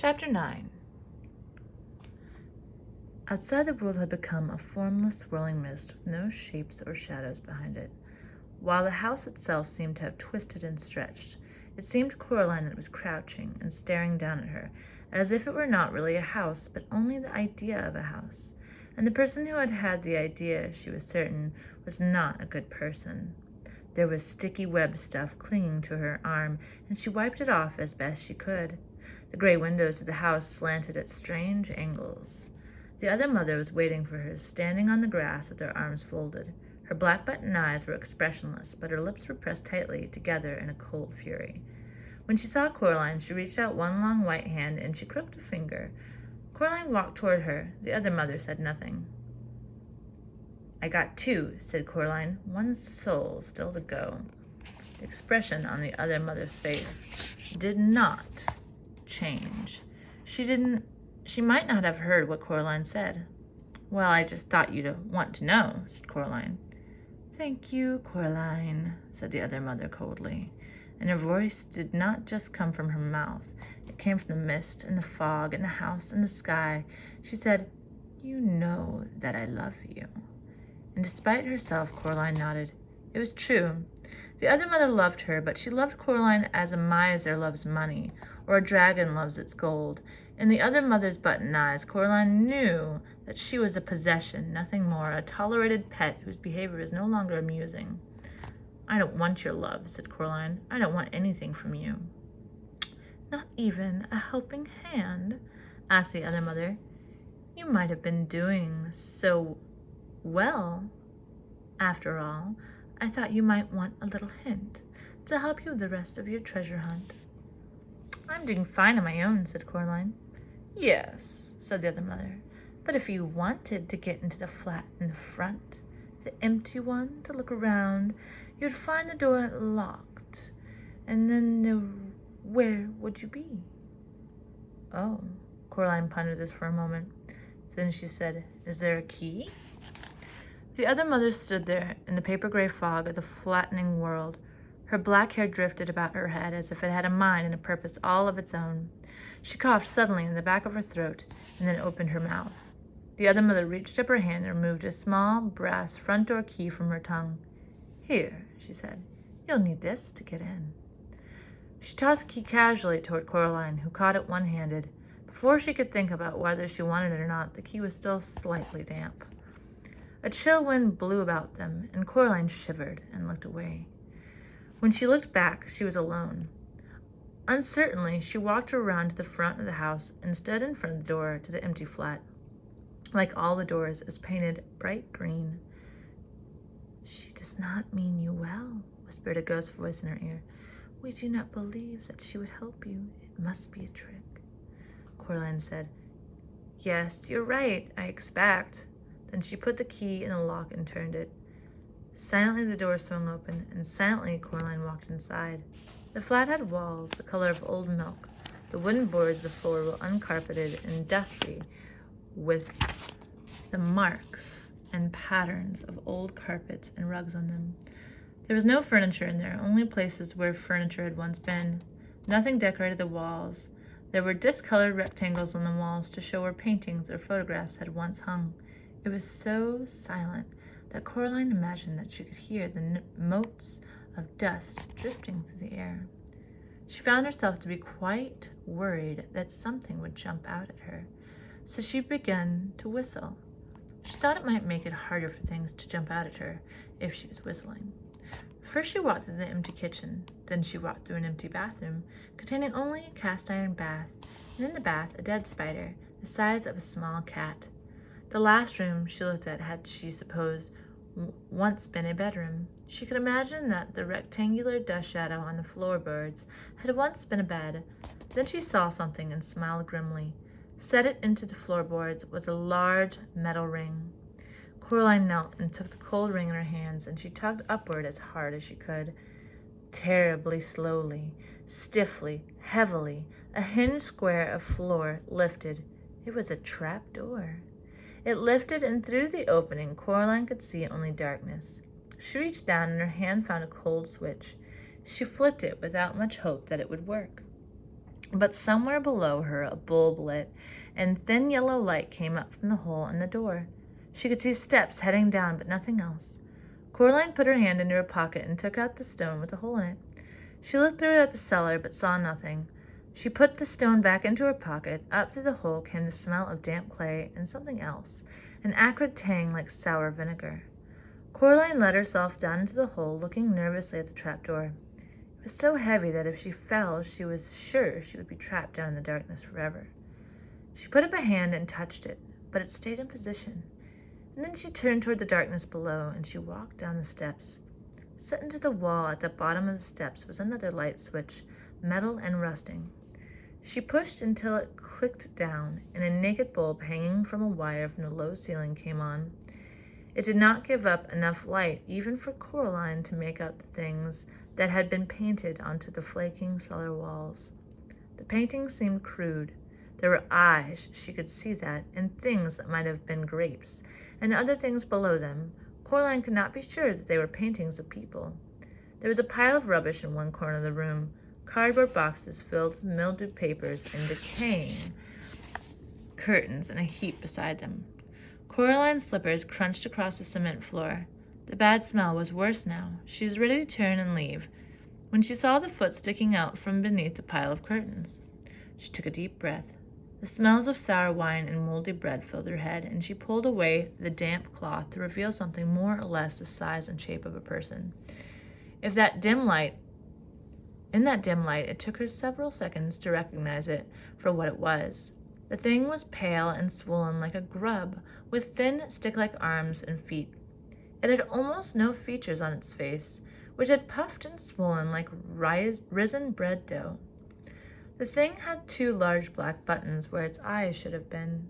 Chapter 9. Outside, the world had become a formless, swirling mist with no shapes or shadows behind it. While the house itself seemed to have twisted and stretched, it seemed to Coraline that it was crouching and staring down at her, as if it were not really a house, but only the idea of a house. And the person who had had the idea, she was certain, was not a good person. There was sticky web stuff clinging to her arm, and she wiped it off as best she could. The gray windows of the house slanted at strange angles. The other mother was waiting for her, standing on the grass with her arms folded. Her black button eyes were expressionless, but her lips were pressed tightly together in a cold fury. When she saw Coraline, she reached out one long white hand and she crooked a finger. Coraline walked toward her. The other mother said nothing. "I got two," said Coraline. "One soul still to go." The expression on the other mother's face did not change. She might not have heard what Coraline said. "Well, I just thought you'd want to know," said Coraline. "Thank you, Coraline," said the other mother coldly, and her voice did not just come from her mouth. It came from the mist and the fog and the house and the sky. She said, "You know that I love you." And despite herself, Coraline nodded. It was true. The other mother loved her, but she loved Coraline as a miser loves money, or a dragon loves its gold. In the other mother's button eyes, Coraline knew that she was a possession, nothing more, a tolerated pet whose behavior was no longer amusing. "I don't want your love," said Coraline. "I don't want anything from you." "Not even a helping hand?" asked the other mother. "You might have been doing so well. After all, I thought you might want a little hint to help you with the rest of your treasure hunt." "I'm doing fine on my own," said Coraline. "Yes," said the other mother, "but if you wanted to get into the flat in the front, the empty one, to look around, you'd find the door locked, and then where would you be?" "Oh," Coraline pondered this for a moment. Then she said, "Is there a key?" The other mother stood there in the paper-gray fog of the flattening world. Her black hair drifted about her head as if it had a mind and a purpose all of its own. She coughed suddenly in the back of her throat and then opened her mouth. The other mother reached up her hand and removed a small brass front door key from her tongue. "Here," she said. "You'll need this to get in." She tossed the key casually toward Coraline, who caught it one-handed. Before she could think about whether she wanted it or not, the key was still slightly damp. A chill wind blew about them, and Coraline shivered and looked away. When she looked back, she was alone. Uncertainly, she walked around to the front of the house and stood in front of the door to the empty flat. Like all the doors, it was painted bright green. "She does not mean you well," whispered a ghost voice in her ear. "We do not believe that she would help you. It must be a trick." Coraline said, "Yes, you're right, I expect." Then she put the key in the lock and turned it. Silently the door swung open, and silently Coraline walked inside. The flat had walls the color of old milk. The wooden boards of the floor were uncarpeted and dusty with the marks and patterns of old carpets and rugs on them. There was no furniture in there, only places where furniture had once been. Nothing decorated the walls. There were discolored rectangles on the walls to show where paintings or photographs had once hung. It was so silent that Coraline imagined that she could hear the motes of dust drifting through the air. She found herself to be quite worried that something would jump out at her, so she began to whistle. She thought it might make it harder for things to jump out at her if she was whistling. First she walked through the empty kitchen, then she walked through an empty bathroom containing only a cast-iron bath, and in the bath a dead spider, the size of a small cat. The last room she looked at had, she supposed, once been a bedroom. She could imagine that the rectangular dust shadow on the floorboards had once been a bed. Then she saw something and smiled grimly. Set it into the floorboards was a large metal ring. Coraline knelt and took the cold ring in her hands, and she tugged upward as hard as she could. Terribly slowly, stiffly, heavily, a hinged square of floor lifted. It was a trap door. It lifted, and through the opening, Coraline could see only darkness. She reached down, and her hand found a cold switch. She flicked it without much hope that it would work. But somewhere below her a bulb lit, and thin yellow light came up from the hole in the door. She could see steps heading down, but nothing else. Coraline put her hand into her pocket and took out the stone with the hole in it. She looked through it at the cellar, but saw nothing. She put the stone back into her pocket. Up through the hole came the smell of damp clay and something else, an acrid tang like sour vinegar. Coraline let herself down into the hole, looking nervously at the trapdoor. It was so heavy that if she fell, she was sure she would be trapped down in the darkness forever. She put up a hand and touched it, but it stayed in position. And then she turned toward the darkness below, and she walked down the steps. Set into the wall at the bottom of the steps was another light switch, metal and rusting. She pushed until it clicked down, and a naked bulb hanging from a wire from the low ceiling came on. It did not give up enough light even for Coraline to make out the things that had been painted onto the flaking cellar walls. The paintings seemed crude. There were eyes, she could see that, and things that might have been grapes, and other things below them. Coraline could not be sure that they were paintings of people. There was a pile of rubbish in one corner of the room, cardboard boxes filled with mildewed papers and decaying curtains in a heap beside them. Coraline's slippers crunched across the cement floor. The bad smell was worse now. She was ready to turn and leave, when she saw the foot sticking out from beneath the pile of curtains. She took a deep breath. The smells of sour wine and moldy bread filled her head, and she pulled away the damp cloth to reveal something more or less the size and shape of a person. In that dim light, it took her several seconds to recognize it for what it was. The thing was pale and swollen like a grub, with thin, stick-like arms and feet. It had almost no features on its face, which had puffed and swollen like risen bread dough. The thing had 2 large black buttons where its eyes should have been.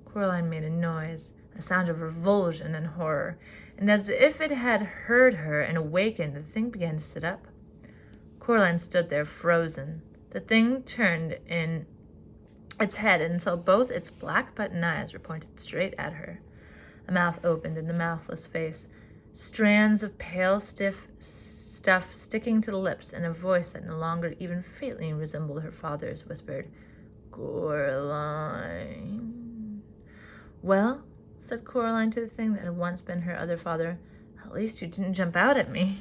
Coraline made a noise, a sound of revulsion and horror, and as if it had heard her and awakened, the thing began to sit up. Coraline stood there, frozen. The thing turned in its head until both its black button eyes were pointed straight at her. A mouth opened in the mouthless face, strands of pale, stiff stuff sticking to the lips, and a voice that no longer even faintly resembled her father's whispered, "Coraline." "Well," said Coraline to the thing that had once been her other father, "at least you didn't jump out at me."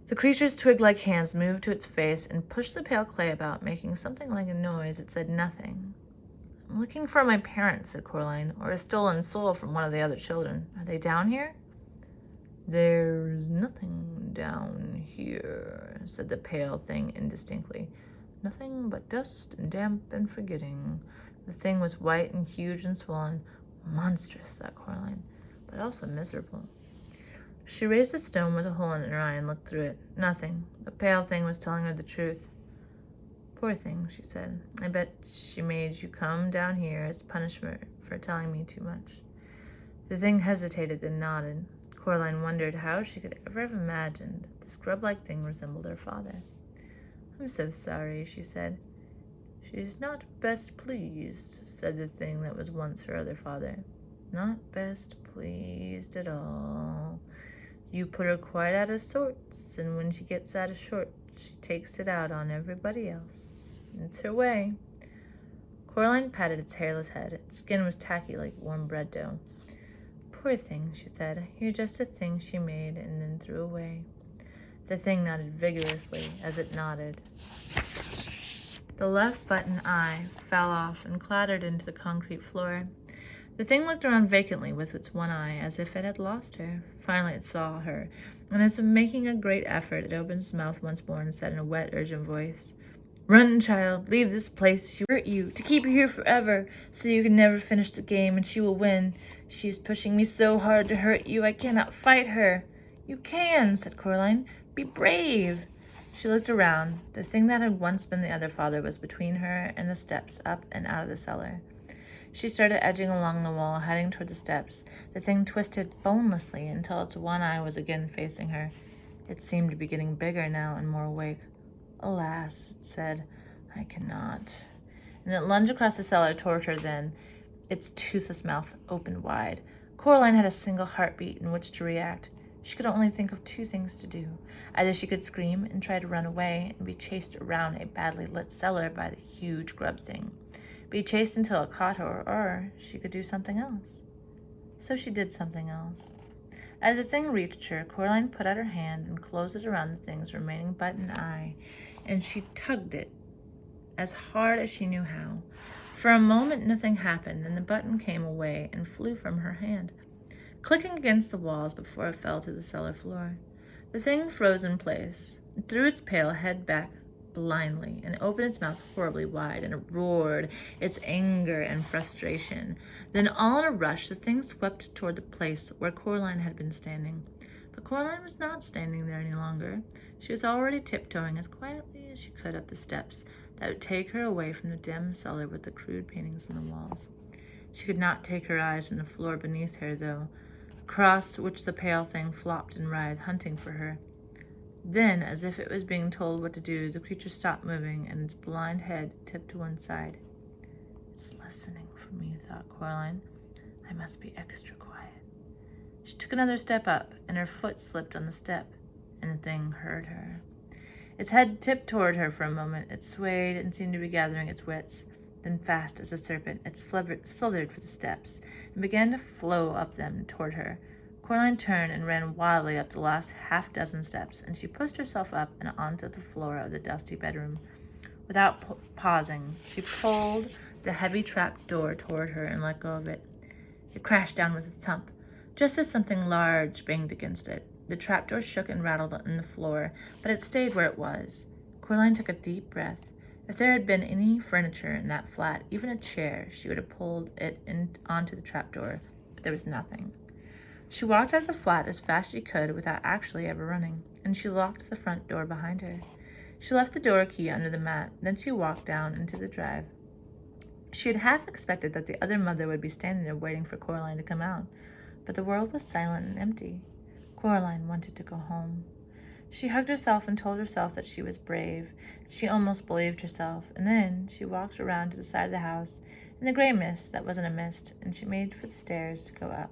The creature's twig-like hands moved to its face and pushed the pale clay about, making something like a noise. It said nothing. "I'm looking for my parents," said Coraline, "or a stolen soul from one of the other children. Are they down here?" "There's nothing down here," said the pale thing indistinctly. "Nothing but dust and damp and forgetting." The thing was white and huge and swollen. Monstrous, thought Coraline, but also miserable. She raised the stone with a hole in her eye and looked through it. Nothing. The pale thing was telling her the truth. "Poor thing," she said. "I bet she made you come down here as punishment for telling me too much." The thing hesitated, then nodded. Coraline wondered how she could ever have imagined that this grub-like thing resembled her father. "I'm so sorry," she said. "She's not best pleased," said the thing that was once her other father. "Not best pleased at all. You put her quite out of sorts, and when she gets out of sorts, she takes it out on everybody else. It's her way." Coraline patted its hairless head. Its skin was tacky like warm bread dough. "Poor thing," she said. "You're just a thing she made and then threw away." The thing nodded vigorously as it nodded. The left button eye fell off and clattered into the concrete floor. The thing looked around vacantly with its one eye, as if it had lost her. Finally it saw her, and as if making a great effort, it opened its mouth once more and said in a wet, urgent voice, "Run, child, leave this place. She will hurt you, to keep you here forever, so you can never finish the game, and she will win. She is pushing me so hard to hurt you, I cannot fight her." "You can," said Coraline. "Be brave." She looked around. The thing that had once been the other father was between her and the steps up and out of the cellar. She started edging along the wall, heading toward the steps. The thing twisted bonelessly until its one eye was again facing her. It seemed to be getting bigger now and more awake. "Alas," it said, "I cannot." And it lunged across the cellar toward her then, its toothless mouth opened wide. Coraline had a single heartbeat in which to react. She could only think of two things to do. Either she could scream and try to run away and be chased around a badly lit cellar by the huge grub thing, be chased until it caught her, or she could do something else. So she did something else. As the thing reached her, Coraline put out her hand and closed it around the thing's remaining button eye, and she tugged it as hard as she knew how. For a moment, nothing happened, then the button came away and flew from her hand, clicking against the walls before it fell to the cellar floor. The thing froze in place. It threw its pale head back blindly and opened its mouth horribly wide, and it roared its anger and frustration. Then all in a rush, the thing swept toward the place where Coraline had been standing. But Coraline was not standing there any longer. She was already tiptoeing as quietly as she could up the steps that would take her away from the dim cellar with the crude paintings on the walls. She could not take her eyes from the floor beneath her, though, across which the pale thing flopped and writhed, hunting for her. Then, as if it was being told what to do, the creature stopped moving, and its blind head tipped to one side. "It's listening for me," thought Coraline. "I must be extra quiet." She took another step up, and her foot slipped on the step, and the thing heard her. Its head tipped toward her for a moment. It swayed and seemed to be gathering its wits. Then, fast as a serpent, it slithered for the steps and began to flow up them toward her. Coraline turned and ran wildly up the last half-dozen steps, and she pushed herself up and onto the floor of the dusty bedroom. Without pausing, she pulled the heavy trap door toward her and let go of it. It crashed down with a thump, just as something large banged against it. The trapdoor shook and rattled on the floor, but it stayed where it was. Coraline took a deep breath. If there had been any furniture in that flat, even a chair, she would have pulled it onto the trapdoor, but there was nothing. She walked out of the flat as fast as she could without actually ever running, and she locked the front door behind her. She left the door key under the mat, then she walked down into the drive. She had half expected that the other mother would be standing there waiting for Coraline to come out, but the world was silent and empty. Coraline wanted to go home. She hugged herself and told herself that she was brave. She almost believed herself, and then she walked around to the side of the house in the gray mist that wasn't a mist, and she made for the stairs to go up.